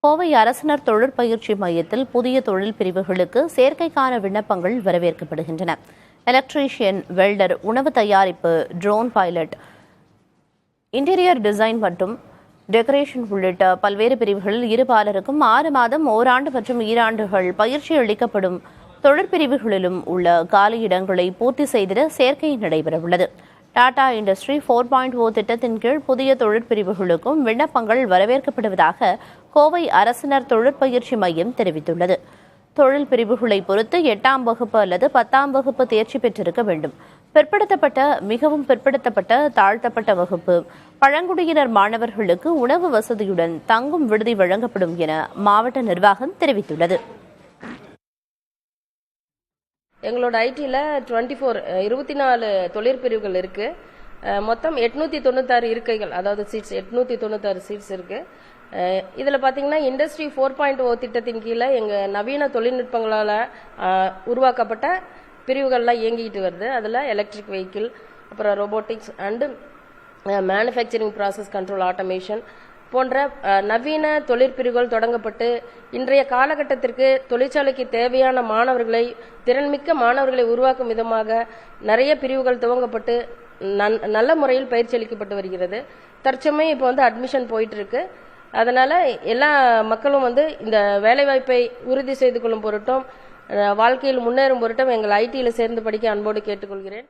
கோவை அரசினர் தொழிற்பயிற்சி மையத்தில் புதிய தொழில் பிரிவுகளுக்கு சேர்க்கைக்கான விண்ணப்பங்கள் வரவேற்கப்படுகின்றன. எலக்ட்ரீஷியன், வெல்டர், உணவு தயாரிப்பு, ட்ரோன் பைலட், இன்டீரியர் டிசைன் மற்றும் டெக்கரேஷன் உள்ளிட்ட பல்வேறு பிரிவுகளில் இருபாலருக்கும் 6 மாதம், ஓராண்டு மற்றும் ஈராண்டுகள் பயிற்சி அளிக்கப்படும். தொழிற்பிரிவுகளிலும் உள்ள காலியிடங்களை பூர்த்தி செய்திட சேர்க்கை நடைபெறவுள்ளது. டாடா இண்டஸ்ட்ரி 4.0 திட்டத்தின் கீழ் புதிய தொழிற்பிரிவுகளுக்கும் விண்ணப்பங்கள் வரவேற்கப்படுவதாக கோவை அரசினர் தொழிற்பயிற்சி மையம் தெரிவித்துள்ளது. தொழில் பிரிவுகளை பொறுத்து 8ஆம் வகுப்பு அல்லது 10ஆம் வகுப்பு தேர்ச்சி பெற்றிருக்க வேண்டும். பிற்படுத்தப்பட்ட, மிகவும் பிற்படுத்தப்பட்ட, தாழ்த்தப்பட்ட வகுப்பு, பழங்குடியினர் மாணவர்களுக்கு உணவு வசதியுடன் தங்கும் விடுதி வழங்கப்படும் என மாவட்ட நிர்வாகம் தெரிவித்துள்ளது. எங்களோட ஐடியில் 24 தொழிற்பிரிவுகள் இருக்கு. மொத்தம் 896 இருக்கைகள், அதாவது சீட்ஸ் 896 சீட்ஸ் இருக்கு. இதில் பார்த்தீங்கன்னா இண்டஸ்ட்ரி 4.0 திட்டத்தின் கீழே எங்கள் நவீன தொழில்நுட்பங்களால் உருவாக்கப்பட்ட பிரிவுகள்லாம் இயங்கிட்டு வருது. அதில் எலக்ட்ரிக் வெஹிக்கிள், அப்புறம் robotics and manufacturing process control automation போன்ற நவீன தொழிற்பிரிவுகள் தொடங்கப்பட்டு இன்றைய காலகட்டத்திற்கு தொழிற்சாலைக்கு தேவையான மாணவர்களை, திறன்மிக்க மாணவர்களை உருவாக்கும் விதமாக நிறைய பிரிவுகள் துவங்கப்பட்டு நல்ல முறையில் பயிற்சி அளிக்கப்பட்டு வருகிறது. தற்சமயம் இப்போ அட்மிஷன் போயிட்டு இருக்கு. அதனால எல்லா மக்களும் இந்த வேலைவாய்ப்பை உறுதி செய்து கொள்ளும் பொருட்டும், வாழ்க்கையில் முன்னேறும் பொருட்டும் எங்கள் ஐடியில் சேர்ந்து படிக்க அன்போடு கேட்டுக்கொள்கிறேன்.